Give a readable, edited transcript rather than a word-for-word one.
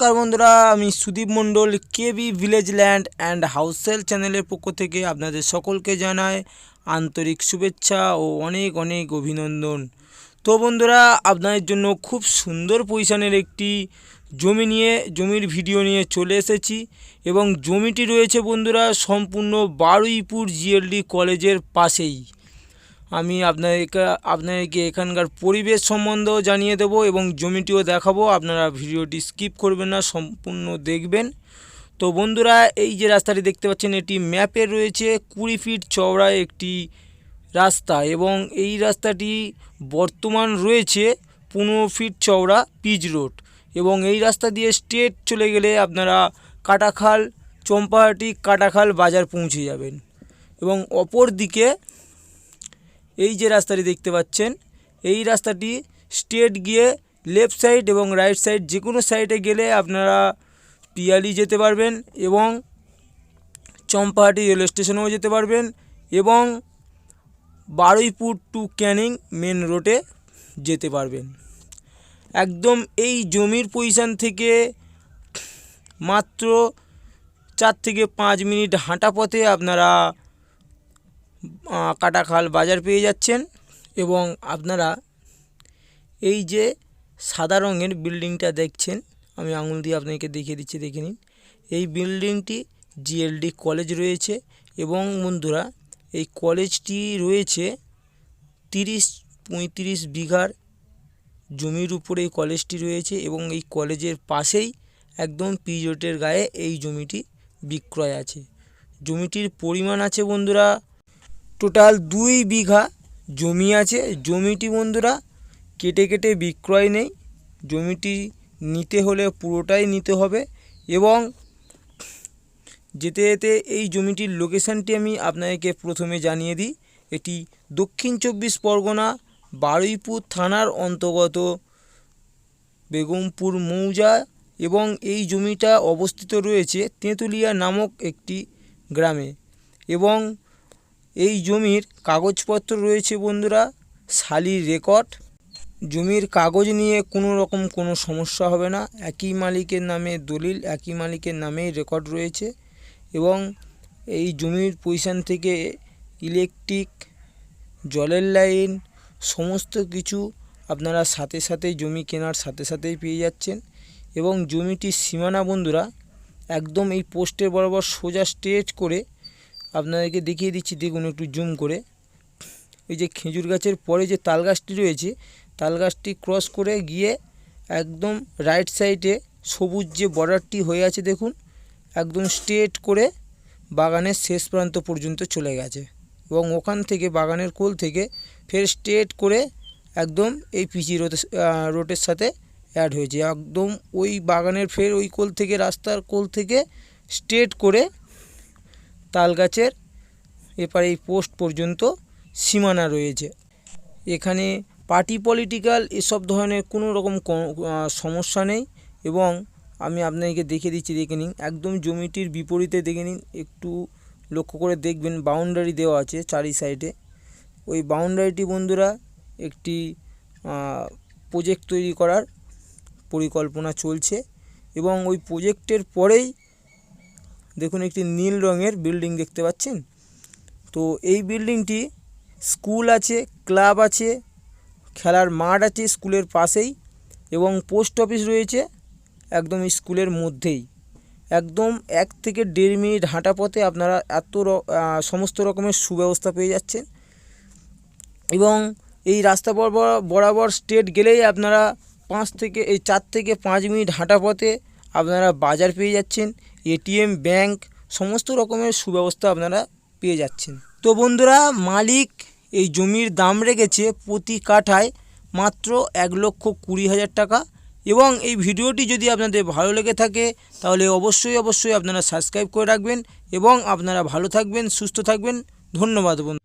नमस्कार बंधुरा आमी Sudip Mondal KB village land and house sale चैनलेर पक्ष थेके आपनादेर सकलके जानाई आंतरिक शुभेच्छा और अनेक अनेक अभिनंदन। तो बंधुरा आपनादेर जोन्नो खूब सुंदर पजिशनेर एकटी जमी निये जमिर भिडियो निये चले एसेछि एबं जमिटी रयेछे बंधुरा सम्पूर्ण बारुईपुर जीएलडी कलेजेर पाशेई। आमी आपनादेरके एखानकार परिवेश सम्बन्धेও जानिए देव एबं जमिटिও देखाबो। आपनारा भिडियोटी स्किप करबेन ना, सम्पूर्ण देखबेन। तो बंधुरा এই যে রাস্তাটি দেখতে পাচ্ছেন এটি ম্যাপে রয়েছে 20 ফিট চওড়া একটি রাস্তা এবং এই রাস্তাটি বর্তমান রয়েছে 15 ফিট চওড়া পিচ রোড এবং এই রাস্তা দিয়ে স্ট্রেট চলে গেলে আপনারা কাটাখাল চম্পাহাটি কাটাখাল বাজার পৌঁছে যাবেন এবং অপর দিকে এই যে রাস্তাটি দেখতে পাচ্ছেন এই রাস্তাটি স্ট্রেট গিয়ে লেফট সাইড এবং রাইট সাইড যে কোনো সাইডে গেলে আপনারা পিয়ালি যেতে পারবেন এবং চম্পাহাটি রেল স্টেশনেও যেতে পারবেন এবং বারুইপুর টু ক্যানিং মেন রোডে যেতে পারবেন। একদম এই জমির পজিশন থেকে মাত্র 4 থেকে 5 মিনিট হাঁটা পথে আপনারা কাটাখাল বাজার পেয়ে যাচ্ছেন এবং আপনারা এই যে সাদা রঙের বিল্ডিংটা দেখছেন আমি আঙুল দিয়ে আপনাকে দেখিয়ে দিচ্ছি, দেখে নিন। এই বিল্ডিংটি জিএলডি কলেজ রয়েছে এবং বন্ধুরা এই কলেজটি রয়েছে 30-35 বিঘার জমির উপরে এই কলেজটি রয়েছে এবং এই কলেজের পাশেই একদম পি রোডের গায়ে এই জমিটি বিক্রয় আছে। জমিটির পরিমাণ আছে বন্ধুরা টোটাল 2 বিঘা জমি আছে। জমিটি বন্ধুরা কেটে কেটে বিক্রয় নেই, জমিটি নিতে হলে পুরোটাই নিতে হবে এবং যেতে যেতে এই জমিটির লোকেশানটি আমি আপনাদেরকে প্রথমে জানিয়ে দিই। এটি দক্ষিণ 24 পরগনা বারুইপুর থানার অন্তর্গত বেগমপুর মৌজা এবং এই জমিটা অবস্থিত রয়েছে তেঁতুলিয়া নামক একটি গ্রামে এবং এই জমির কাগজপত্র রয়েছে বন্ধুরা শালির রেকর্ড। জমির কাগজ নিয়ে কোনো রকম কোনো সমস্যা হবে না, একই মালিকের নামে দলিল, একই মালিকের নামেই রেকর্ড রয়েছে এবং এই জমির পজিশন থেকে ইলেকট্রিক, জলের লাইন সমস্ত কিছু আপনারা সাথে সাথেই জমি কেনার সাথে সাথেই পেয়ে যাচ্ছেন এবং জমিটির সীমানা বন্ধুরা একদম এই পোস্টের বরাবর সোজা স্ট্রেট করে আপনাদেরকে দেখিয়ে দিচ্ছি, দেখুন একটু জুম করে। এই যে খেজুর গাছের পরে যে তাল গাছটি রয়েছে তাল গাছটি ক্রস করে গিয়ে একদম রাইট সাইডে সবুজ যে বর্ডারটি হয়ে আছে দেখুন একদম স্ট্রেট করে বাগানের শেষ প্রান্ত পর্যন্ত চলে গেছে এবং ওখান থেকে বাগানের কোল থেকে ফের স্ট্রেট করে একদম এই পিচি রোডের সাথে অ্যাড হয়েছে। একদম ওই বাগানের ফের ওই কোল থেকে রাস্তার কোল থেকে স্ট্রেট করে তাল গাছের এপারে এই পোস্ট পর্যন্ত সীমানা রয়েছে। এখানে পার্টি পলিটিক্যাল এসব ধরনের কোনো রকম সমস্যা নেই এবং আমি আপনাদেরকে দেখিয়ে দিচ্ছি, দেখে নিন। একদম জমিটির বিপরীতে দেখে নিন, একটু লক্ষ্য করে দেখবেন বাউন্ডারি দেওয়া আছে চারি সাইডে। ওই বাউন্ডারিটি বন্ধুরা একটি প্রজেক্ট তৈরি করার পরিকল্পনা চলছে এবং ওই প্রজেক্টের পরেই দেখুন একটি নীল রঙের বিল্ডিং দেখতে পাচ্ছেন। তো এই বিল্ডিংটি স্কুল আছে, ক্লাব আছে, খেলার মাঠ আছে স্কুলের পাশেই এবং পোস্ট অফিস রয়েছে একদম স্কুলের মধ্যেই। একদম 1 থেকে 1.5 মিনিট হাঁটা পথে আপনারা সমস্ত রকমের সুব্যবস্থা পেয়ে যাচ্ছেন এবং এই রাস্তা বরাবর স্ট্রেট গেলেই আপনারা 4 থেকে 5 মিনিট হাঁটা পথে আপনারা বাজার পেয়ে যাচ্ছেন, এটিএম, ব্যাংক সমস্ত রকমের সুব্যবস্থা আপনারা পেয়ে যাচ্ছেন। তো বন্ধুরা মালিক এই জমির দাম রেখেছে প্রতি কাঠায় মাত্র 1,20,000 টাকা এবং এই ভিডিওটি যদি আপনাদের ভালো লেগে থাকে তাহলে অবশ্যই আপনারা সাবস্ক্রাইব করে রাখবেন এবং আপনারা ভালো থাকবেন, সুস্থ থাকবেন। ধন্যবাদ বন্ধু।